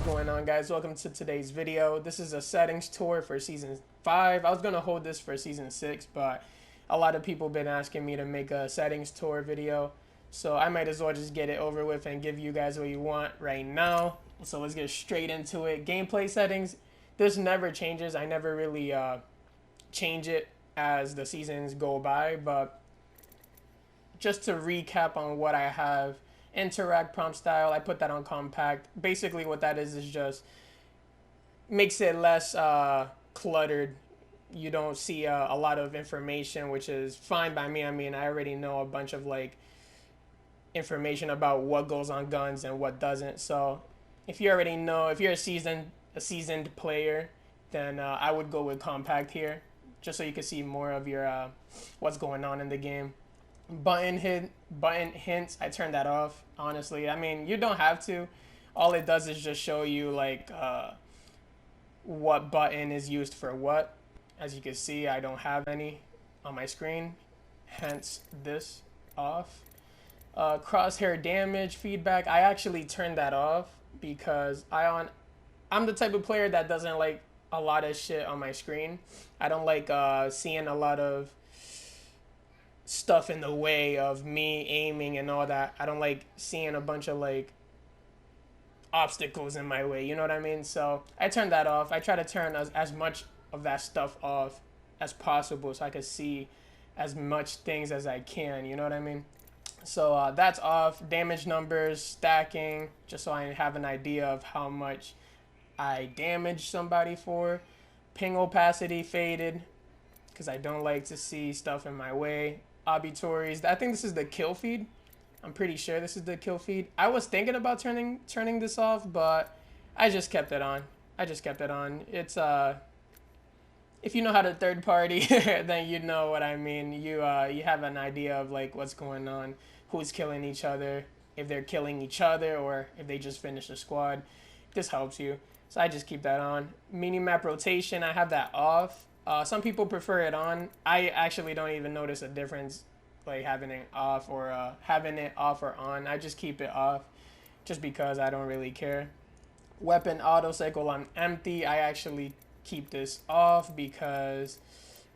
going on, guys? Welcome to today's video. This is a settings tour for season 5. I was gonna hold this for season 6, but a lot of people been asking me to make a settings tour video, so I might as well just get it over with and give you guys what you want right now. So let's get straight into it. Gameplay settings, this never changes. I never really change it as the seasons go by, but just to recap on what I have. Interact prompt style, I put that on compact. Basically what that is just makes it less cluttered. You don't see a lot of information, which is fine by me. I mean, I already know a bunch of like information about what goes on guns and what doesn't. So if you already know, if you're a seasoned player, then I would go with compact here, just so you can see more of your what's going on in the game. Button hints, I turned that off, honestly. I mean, you don't have to. All it does is just show you like what button is used for what. As you can see, I don't have any on my screen, hence this off. Crosshair damage feedback, I actually turned that off because I'm the type of player that doesn't like a lot of shit on my screen. I don't like seeing a lot of stuff in the way of me aiming and all that. I don't like seeing a bunch of like obstacles in my way, you know what I mean? So I turned that off. I try to turn as much of that stuff off as possible so I can see as much things as I can, you know what I mean? So that's off. Damage numbers, stacking, just so I have an idea of how much I damage somebody for. Ping opacity faded because I don't like to see stuff in my way. Obituaries, I think this is the kill feed. I'm pretty sure this is the kill feed. I was thinking about turning this off, but I just kept it on. It's if you know how to third party, then you know what I mean. You have an idea of like what's going on, who's killing each other, if they're killing each other, or if they just finished a squad. This helps you. So I just keep that on. Minimap rotation, I have that off. Some people prefer it on. I actually don't even notice a difference, like having it off or on. I just keep it off, just because I don't really care. Weapon auto cycle on empty. I actually keep this off because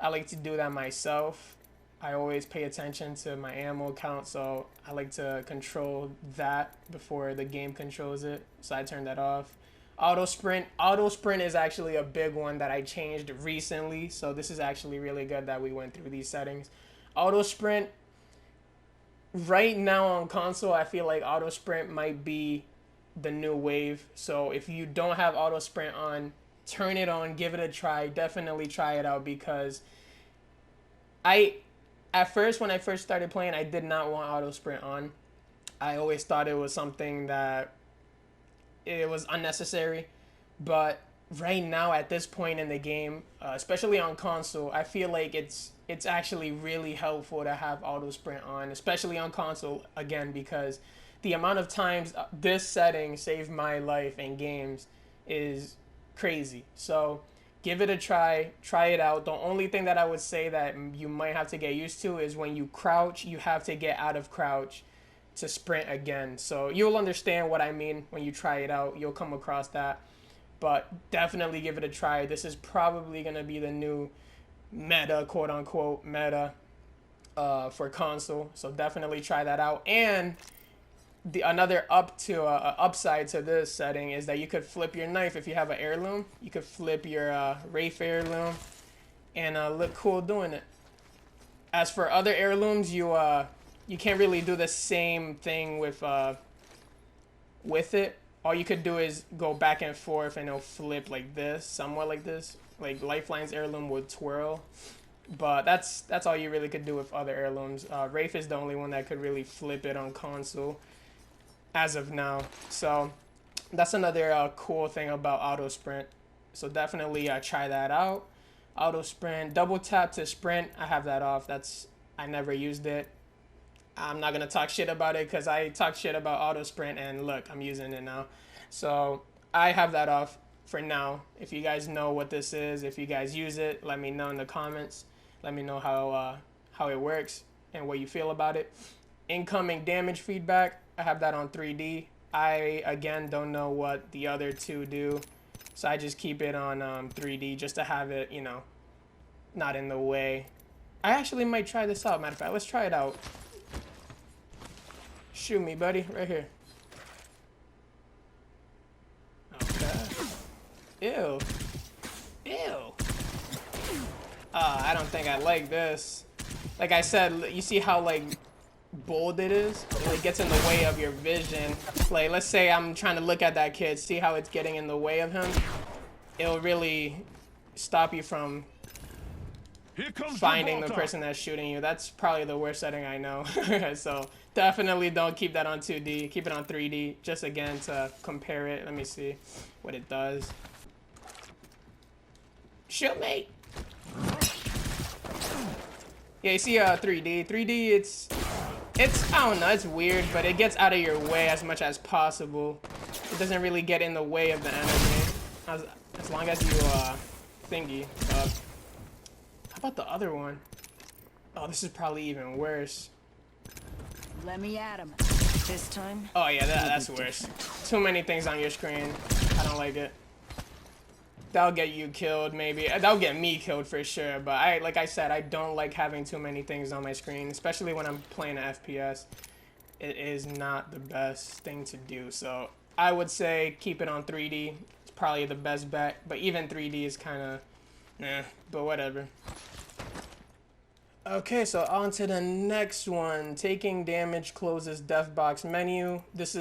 I like to do that myself. I always pay attention to my ammo count, so I like to control that before the game controls it. So I turn that off. Auto sprint is actually a big one that I changed recently, so this is actually really good that we went through these settings. Auto sprint, right now on console, I feel like auto sprint might be the new wave. So if you don't have auto sprint on, turn it on, give it a try. Definitely try it out, because at first, when I first started playing, I did not want auto sprint on. I always thought it was something that it was unnecessary, but right now at this point in the game, especially on console, I feel like it's actually really helpful to have auto sprint on, especially on console, again, because the amount of times this setting saved my life in games is crazy. So give it a try it out. The only thing that I would say that you might have to get used to is when you crouch, you have to get out of crouch to sprint again. So you'll understand what I mean when you try it out. You'll come across that, but definitely give it a try. This is probably going to be the new meta, quote unquote meta, for console. So definitely try that out. And another upside to this setting is that you could flip your knife. If you have an heirloom, you could flip your Wraith heirloom and look cool doing it. As for other heirlooms, you can't really do the same thing with it. All you could do is go back and forth and it'll flip like this, somewhat like this. Like Lifeline's heirloom would twirl. But that's all you really could do with other heirlooms. Wraith is the only one that could really flip it on console as of now. So that's another cool thing about auto sprint. So definitely try that out. Auto sprint, double tap to sprint, I have that off. I never used it. I'm not gonna talk shit about it because I talk shit about auto sprint, and look, I'm using it now. So I have that off for now. If you guys know what this is, if you guys use it, let me know in the comments. Let me know how it works and what you feel about it. Incoming damage feedback, I have that on 3D. I again don't know what the other two do, so I just keep it on 3D just to have it, you know, not in the way. I actually might try this out. Matter of fact, let's try it out. Shoot me, buddy, right here. Okay. Ew. Ew. I don't think I like this. Like I said, you see how like bold it is? It like gets in the way of your vision. Like let's say I'm trying to look at that kid, see how it's getting in the way of him? It'll really stop you from finding the person that's shooting you. That's probably the worst setting I know. So definitely don't keep that on 2D. Keep it on 3D. Just again to compare it. Let me see what it does. Shoot me. Yeah, you see 3D. 3D, it's I don't know, it's weird, but it gets out of your way as much as possible. It doesn't really get in the way of the enemy. As long as you thingy. How about the other one? Oh, this is probably even worse. Let me at him. This time. Oh yeah, that's worse. Too many things on your screen. I don't like it. That'll get you killed, maybe. That'll get me killed for sure. But like I said, I don't like having too many things on my screen, especially when I'm playing an FPS. It is not the best thing to do. So I would say keep it on 3D. It's probably the best bet. But even 3D is kind of, but whatever. Okay, so on to the next one. Taking damage closes death box menu. This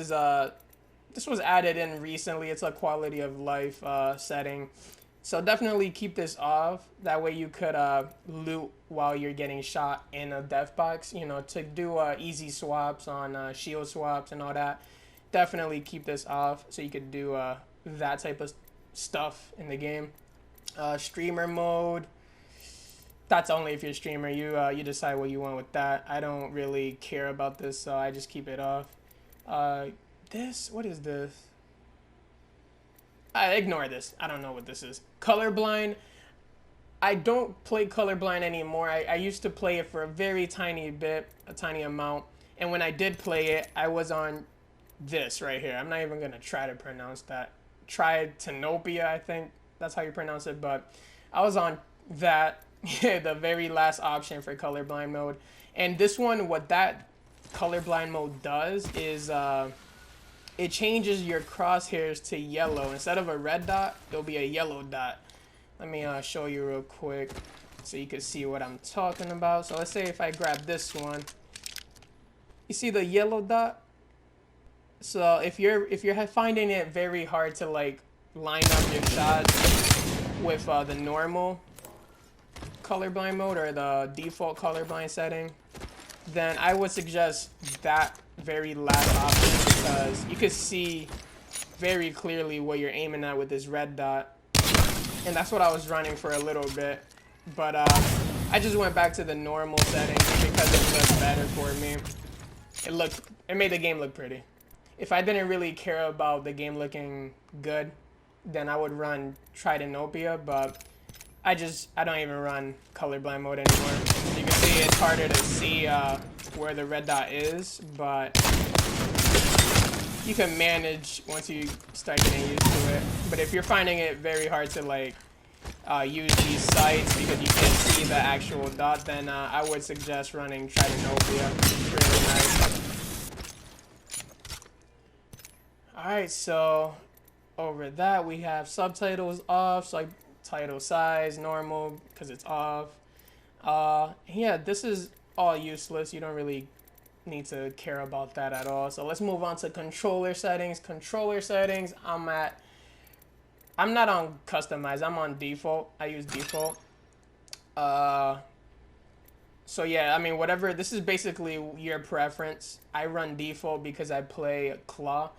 was added in recently. It's a quality of life setting. So definitely keep this off. That way you could loot while you're getting shot in a death box. You know, to do easy swaps on shield swaps and all that. Definitely keep this off so you could do that type of stuff in the game. Streamer mode. That's only if you're a streamer. You decide what you want with that. I don't really care about this, so I just keep it off. What is this? Ignore this. I don't know what this is. Colorblind. I don't play colorblind anymore. I used to play it for a very tiny bit, a tiny amount. And when I did play it, I was on this right here. I'm not even going to try to pronounce that. Tritanopia, I think that's how you pronounce it. But I was on that, the very last option for colorblind mode. And this one, what that colorblind mode does is it changes your crosshairs to yellow. Instead of a red dot, it'll be a yellow dot. Let me show you real quick so you can see what I'm talking about. So let's say if I grab this one, you see the yellow dot? So if you're finding it very hard to like line up your shots with the normal colorblind mode or the default colorblind setting, then I would suggest that very last option because you can see very clearly what you're aiming at with this red dot. And that's what I was running for a little bit. But I just went back to the normal settings because it looked better for me. It made the game look pretty. If I didn't really care about the game looking good, then I would run Tritanopia, but I don't even run colorblind mode anymore. You can see it's harder to see where the red dot is, but you can manage once you start getting used to it. But if you're finding it very hard to like use these sites because you can't see the actual dot, then I would suggest running Tritanopia. It's really nice. Alright, so over that we have subtitles off, so like title size, normal, because it's off. Yeah, this is all useless. You don't really need to care about that at all. So let's move on to controller settings. Controller settings, I'm not on customize, I'm on default. I use default. So yeah, I mean, whatever, this is basically your preference. I run default because I play claw.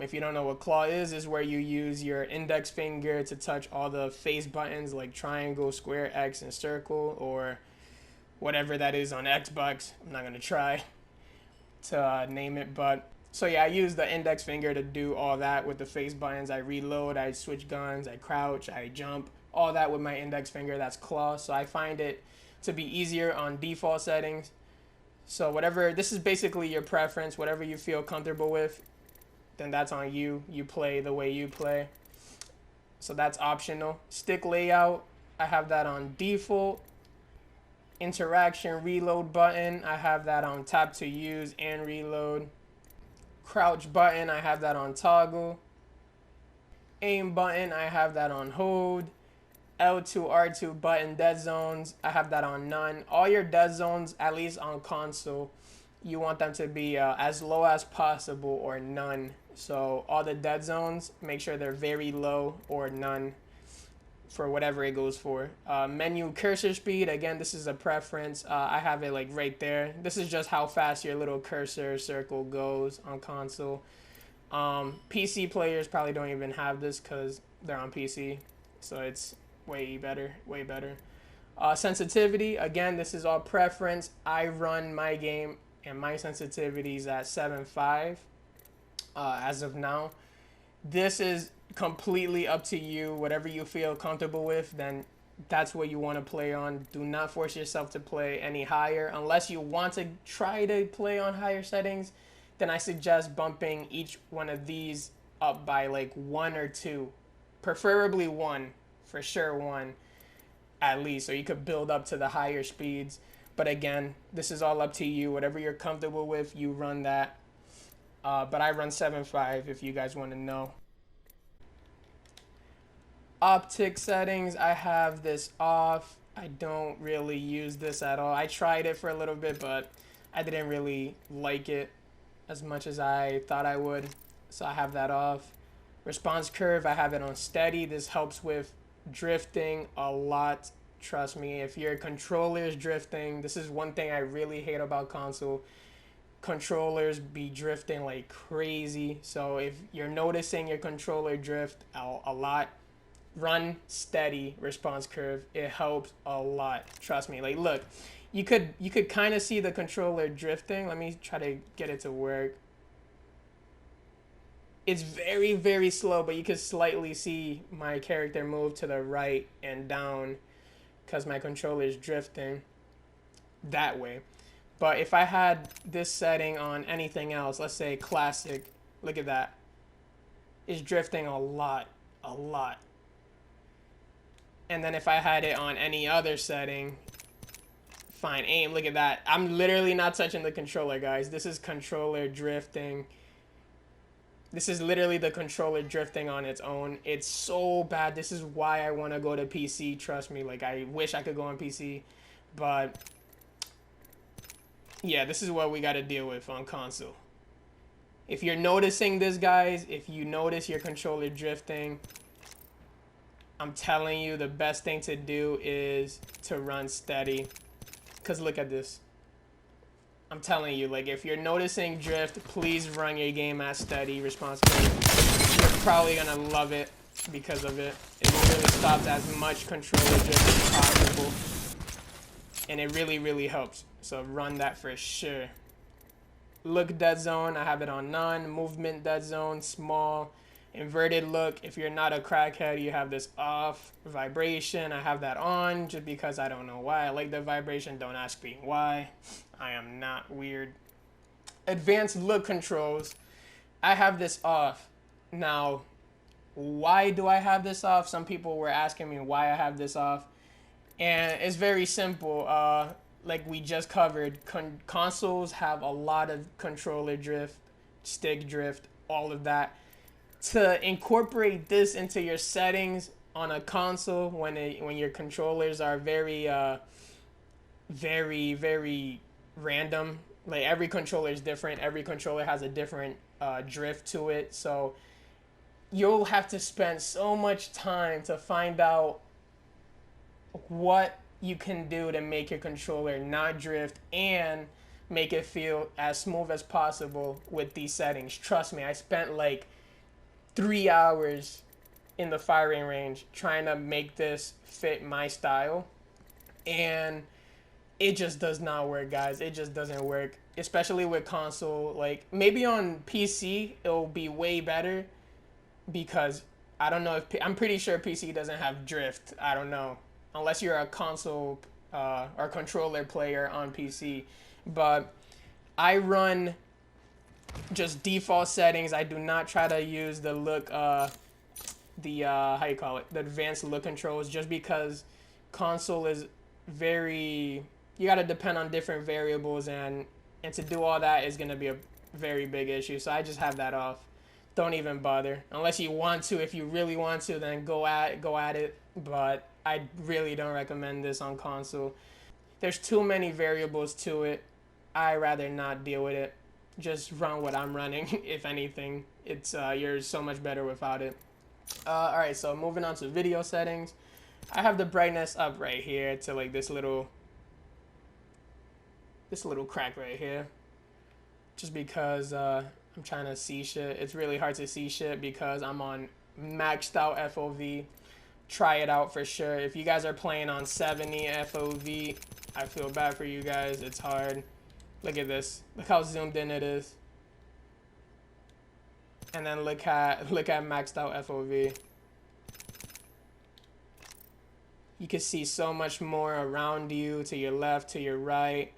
If you don't know what claw is where you use your index finger to touch all the face buttons like triangle, square, X, and circle, or whatever that is on Xbox. I'm not going to try to name it, but so yeah, I use the index finger to do all that with the face buttons. I reload, I switch guns, I crouch, I jump, all that with my index finger. That's claw. So I find it to be easier on default settings. So whatever, this is basically your preference, whatever you feel comfortable with. then that's on you. You play the way you play. So that's optional. Stick layout, I have that on default. Interaction reload button, I have that on tap to use and reload. Crouch button, I have that on toggle. Aim button, I have that on hold. L2, R2 button dead zones, I have that on none. All your dead zones, at least on console, you want them to be as low as possible or none. So all the dead zones, make sure they're very low or none for whatever it goes for. Menu cursor speed, again, this is a preference. I have it like right there. This is just how fast your little cursor circle goes on console. PC players probably don't even have this because they're on PC, so it's way better, way better. Sensitivity, again, this is all preference. I run my game and my sensitivity is at 7.5 as of now. This is completely up to you. Whatever you feel comfortable with, then that's what you want to play on. Do not force yourself to play any higher unless you want to try to play on higher settings. Then I suggest bumping each one of these up by like 1 or 2, preferably 1, for sure 1 at least, so you could build up to the higher speeds. But again, this is all up to you. Whatever you're comfortable with, you run that. But I run 7.5 if you guys want to know. Optic settings, I have this off. I don't really use this at all. I tried it for a little bit, but I didn't really like it as much as I thought I would. So I have that off. Response curve, I have it on steady. This helps with drifting a lot. Trust me, if your controller is drifting, this is one thing I really hate about console. Controllers be drifting like crazy. So if you're noticing your controller drift a lot, run steady response curve. It helps a lot. Trust me. Like, look, you could kind of see the controller drifting. Let me try to get it to work. It's very, very slow, but you could slightly see my character move to the right and down because my controller is drifting that way. But if I had this setting on anything else, let's say classic, look at that. It's drifting a lot, a lot. And then if I had it on any other setting, fine, aim, look at that. I'm literally not touching the controller, guys. This is controller drifting. This is literally the controller drifting on its own. It's so bad. This is why I want to go to PC. Trust me. Like, I wish I could go on PC. But, yeah, this is what we got to deal with on console. If you're noticing this, guys, if you notice your controller drifting, I'm telling you the best thing to do is to run steady. Because look at this. I'm telling you, like, if you're noticing drift, please run your game at steady response curve. You're probably going to love it because of it. It really stops as much controller drift as possible. And it really, really helps. So run that for sure. Look dead zone, I have it on none. Movement dead zone, small. Inverted look, if you're not a crackhead, you have this off. Vibration, I have that on just because I don't know why I like the vibration. Don't ask me why. I am not weird. Advanced look controls, I have this off. Now, why do I have this off? Some people were asking me why I have this off. And it's very simple. Like we just covered, consoles have a lot of controller drift, stick drift, all of that. To incorporate this into your settings on a console when your controllers are very very random, like every controller is different, every controller has a different drift to it, so you'll have to spend so much time to find out what you can do to make your controller not drift and make it feel as smooth as possible with these settings. Trust me, I spent like 3 hours in the firing range trying to make this fit my style, and it just does not work, guys. It just doesn't work, especially with console. Like, maybe on PC it'll be way better because I don't know if I'm pretty sure PC doesn't have drift. I don't know, unless you're a console or controller player on PC. But I run just default settings. I do not try to use the look, how you call it, the advanced look controls, just because console is very, you got to depend on different variables, and to do all that is going to be a very big issue. So I just have that off. Don't even bother unless you want to. If you really want to, then go at it, but I really don't recommend this on console. There's too many variables to it. I rather not deal with it. Just run what I'm running. If anything, it's you're so much better without it. All right, so moving on to video settings. I have the brightness up right here to like this little crack right here, just because I'm trying to see shit. It's really hard to see shit because I'm on maxed out FOV. Try it out for sure. If you guys are playing on 70 FOV, I feel bad for you guys. It's hard. Look at this. Look how zoomed in it is. And then look at maxed out FOV. You can see so much more around you, to your left, to your right.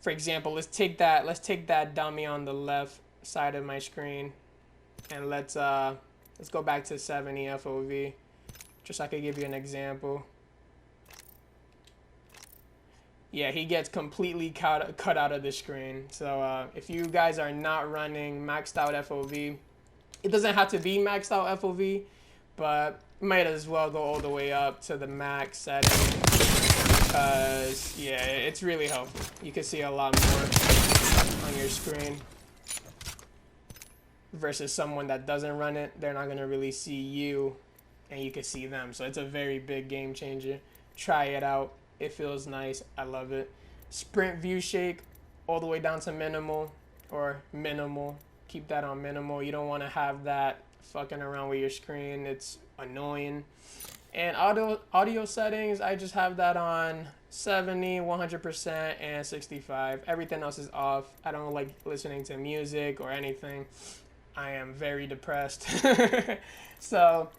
For example, let's take that dummy on the left side of my screen, and let's go back to 70 FOV, just so I could give you an example. Yeah, he gets completely cut out of the screen. So if you guys are not running maxed out FOV, it doesn't have to be maxed out FOV, but might as well go all the way up to the max setting, because yeah, it's really helpful. You can see a lot more on your screen versus someone that doesn't run it. They're not gonna really see you, and you can see them. So it's a very big game changer. Try it out. It feels nice. I love it. Sprint view shake all the way down to minimal, or minimal. Keep that on minimal. You don't want to have that fucking around with your screen. It's annoying. And audio settings, I just have that on 70, 100%, and 65. Everything else is off. I don't like listening to music or anything. I am very depressed. So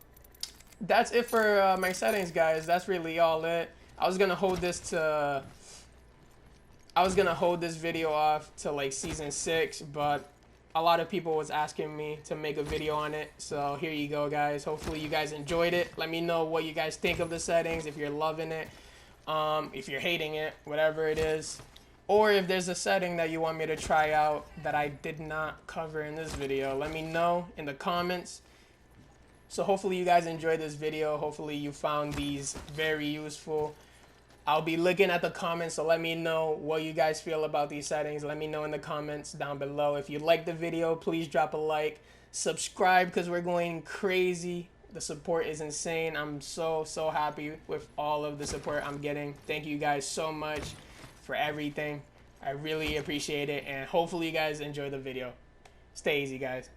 that's it for my settings, guys. That's really all it. I was gonna hold this video off to like season 6, but a lot of people was asking me to make a video on it. So here you go, guys. Hopefully you guys enjoyed it. Let me know what you guys think of the settings, if you're loving it, if you're hating it, whatever it is. Or if there's a setting that you want me to try out that I did not cover in this video, let me know in the comments. So hopefully you guys enjoyed this video. Hopefully you found these very useful. I'll be looking at the comments, so let me know what you guys feel about these settings. Let me know in the comments down below. If you like the video, please drop a like. Subscribe, because we're going crazy. The support is insane. I'm so happy with all of the support I'm getting. Thank you guys so much for everything. I really appreciate it, and hopefully you guys enjoy the video. Stay easy, guys.